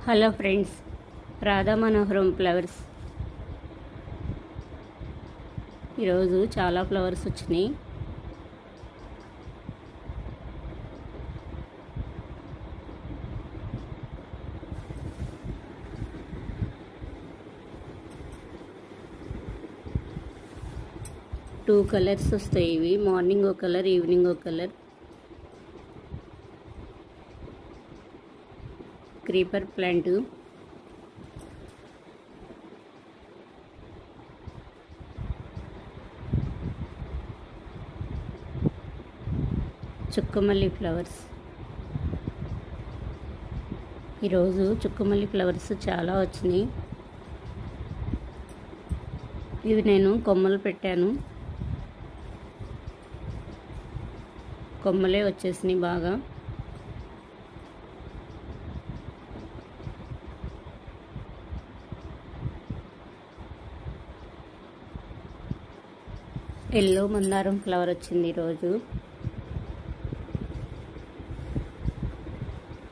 Hello friends, Radha మనోహరం flowers. ఈరోజు చాలా ఫ్లవర్స్ వచ్చినాయి. టూ కలర్స్ వస్తాయి. ఇవి మార్నింగ్ ఒక కలర్, ఈవినింగ్ ఒక కలర్. క్రీపర్ ప్లాంట్, చుక్కమల్లి ఫ్లవర్స్. ఈరోజు చుక్కమల్లి ఫ్లవర్స్ చాలా వచ్చినాయి. ఇవి నేను కొమ్మలు పెట్టాను, కొమ్మలే వచ్చేసినాయి బాగా. ఎల్లో మందారం ఫ్లవర్ వచ్చింది ఈరోజు.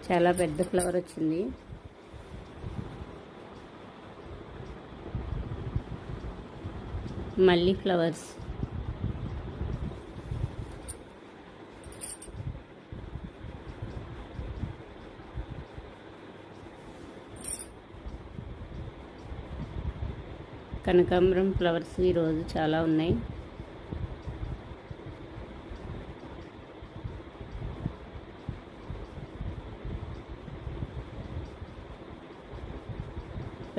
చాలా పెద్ద ఫ్లవర్ వచ్చింది. మల్లీ ఫ్లవర్స్, కనకాంబరం ఫ్లవర్స్ ఈరోజు చాలా ఉన్నాయి.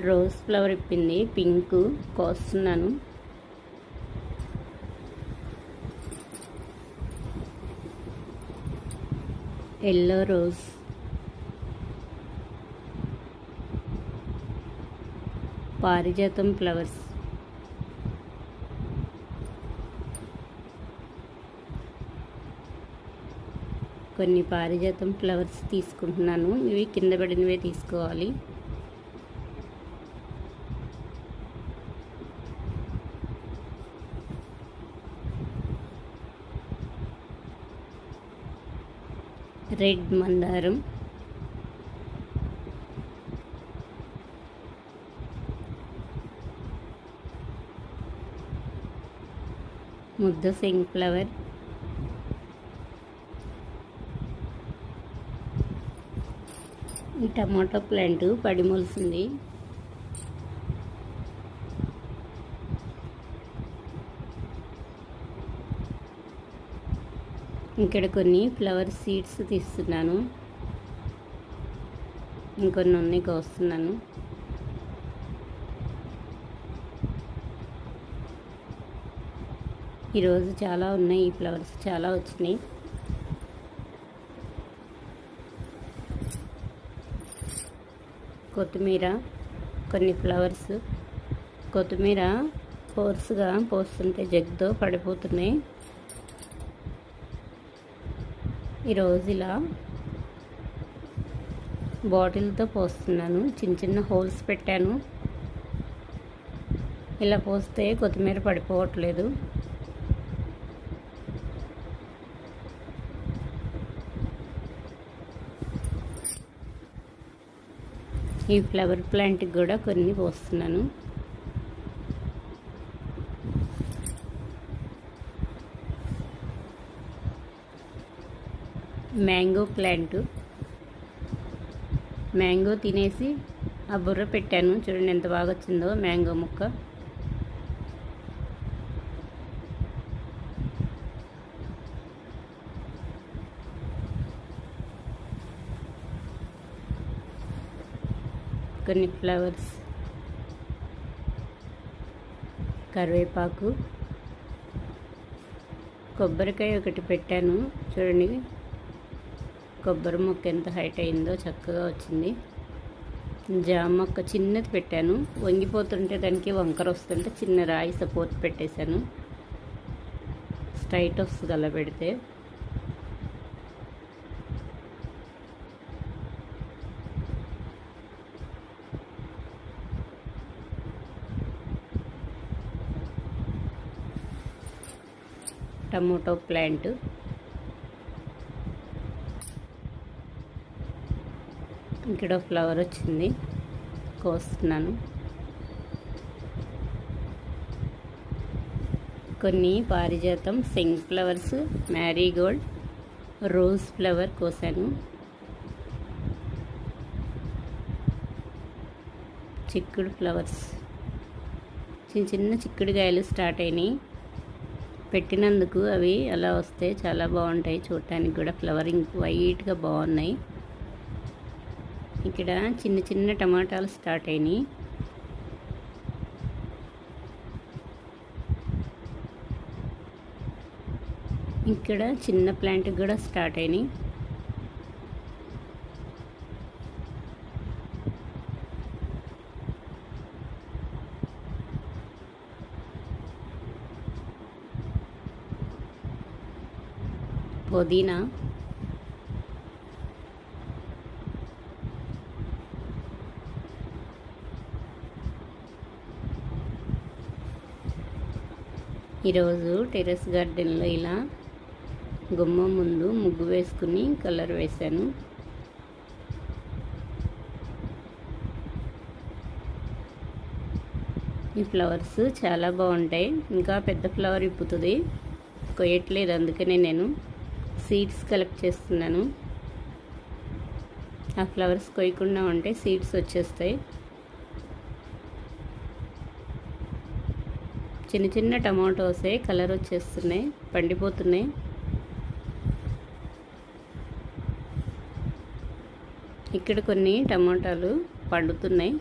రోజ్ ఫ్లవర్ ఇప్పింది, పింక్ కోస్తున్నాను. ఎల్లో రోజ్, పారిజాతం ఫ్లవర్స్, కొన్ని పారిజాతం ఫ్లవర్స్ తీసుకుంటున్నాను. ఇవి కింద పడినవే తీసుకోవాలి. రెడ్ మందారం, ముద్ద సింగ్ ఫ్లవర్, ఈ టమాటో ప్లాంట్ పడి మొలిసింది. ఇక్కడ కొన్ని ఫ్లవర్ సీడ్స్ తీస్తున్నాను, ఇంకొన్ని ఉన్నాయి కోస్తున్నాను. ఈరోజు చాలా ఉన్నాయి, ఈ ఫ్లవర్స్ చాలా వచ్చినాయి. కొత్తిమీర, కొన్ని ఫ్లవర్స్. కొత్తిమీర ఫోర్స్గా పోస్తుంటే జగ్తో పడిపోతున్నాయి. ఈరోజు ఇలా బాటిల్తో పోస్తున్నాను. చిన్న చిన్న హోల్స్ పెట్టాను. ఇలా పోస్తే కొత్తిమీర పడిపోవట్లేదు. ఈ ఫ్లవర్ ప్లాంట్కి కూడా కొన్ని పోస్తున్నాను. మ్యాంగో ప్లాంట్, మ్యాంగో తినేసి ఆ బుర్ర పెట్టాను. చూడండి ఎంత బాగా వచ్చిందో మ్యాంగో ముక్క. కొన్ని ఫ్లవర్స్, కరివేపాకు, కొబ్బరికాయ ఒకటి పెట్టాను. చూడండి కొబ్బరి మొక్క ఎంత హైట్ అయిందో, చక్కగా వచ్చింది. జామ మొక్క చిన్నది పెట్టాను, వంగిపోతుంటే దానికి వంకర వస్తుంటే చిన్న రాయి సపోర్ట్ పెట్టేశాను. స్ట్రైట్ వస్తుంది అలా పెడితే. టమోటో ప్లాంట్, ఇక్కడ ఫ్లవర్ వచ్చింది, కోస్తున్నాను. కొన్ని పారిజాతం, సింక్ ఫ్లవర్స్, మ్యారీగోల్డ్, రోజ్ ఫ్లవర్ కోసాను. చిక్కుడు ఫ్లవర్స్, చిన్న చిన్న చిక్కుడుకాయలు స్టార్ట్ అయినాయి. పెట్టినందుకు అవి అలా వస్తే చాలా బాగుంటాయి చూడటానికి కూడా. ఫ్లవరింగ్ వైట్గా బాగున్నాయి. ఇక్కడ చిన్న చిన్న టమాటాలు స్టార్ట్ అయినాయి. ఇక్కడ చిన్న ప్లాంట్ కూడా స్టార్ట్ అయినాయి. పుదీనా, ఈరోజు టెర్రస్ గార్డెన్లో ఇలా గుమ్మం ముందు ముగ్గు వేసుకుని కలర్ వేశాను. ఈ ఫ్లవర్స్ చాలా బాగుంటాయి. ఇంకా పెద్ద ఫ్లవర్ ఇప్పుతుంది, కొయ్యట్లేదు, అందుకనే నేను సీడ్స్ కలెక్ట్ చేస్తున్నాను. ఆ ఫ్లవర్స్ కొయ్యకుండా ఉంటే సీడ్స్ వచ్చేస్తాయి. చిన్న చిన్న టమాటోసే కలర్ వచ్చేస్తున్నాయి, పండిపోతున్నాయి. ఇక్కడ కొన్ని టమాటాలు పండుతున్నాయి.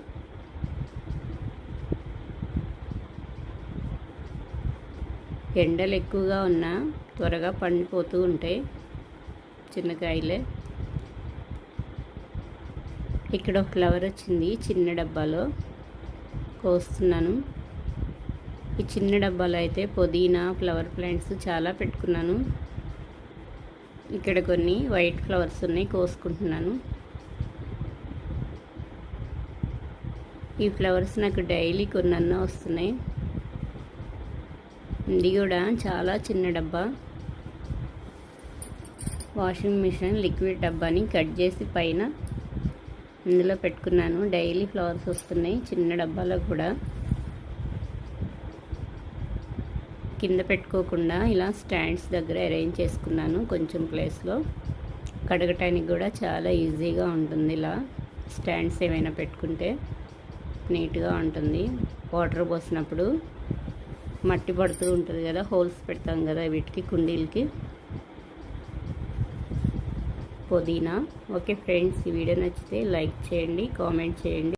ఎండలు ఎక్కువగా ఉన్నా త్వరగా పండిపోతూ ఉంటాయి చిన్నకాయలే. ఇక్కడ ఒక ఫ్లవర్ వచ్చింది, చిన్న డబ్బాలో కోస్తున్నాను. ఈ చిన్న డబ్బాలో అయితే పుదీనా, ఫ్లవర్ ప్లాంట్స్ చాలా పెట్టుకున్నాను. ఇక్కడ కొన్ని వైట్ ఫ్లవర్స్ ఉన్నాయి, కోసుకుంటున్నాను. ఈ ఫ్లవర్స్ నాకు డైలీ కొన్నన్నా వస్తున్నాయి. ఇది కూడా చాలా చిన్న డబ్బా. వాషింగ్ మిషన్ లిక్విడ్ డబ్బాని కట్ చేసి పైన ఇందులో పెట్టుకున్నాను. డైలీ ఫ్లవర్స్ వస్తున్నాయి చిన్న డబ్బాలో కూడా. కింద పెట్టుకోకుండా ఇలా స్టాండ్స్ దగ్గర అరేంజ్ చేసుకున్నాను కొంచెం ప్లేస్లో. కడగటానికి కూడా చాలా ఈజీగా ఉంటుంది. ఇలా స్టాండ్స్ ఏమైనా పెట్టుకుంటే నీట్గా ఉంటుంది. వాటర్ పోసినప్పుడు మట్టి పడుతూ ఉంటుంది కదా, హోల్స్ పెడతాం కదా వీటికి, కుండీలకి. పుదీనా. ఓకే ఫ్రెండ్స్, ఈ వీడియో నచ్చితే లైక్ చేయండి, కామెంట్ చేయండి.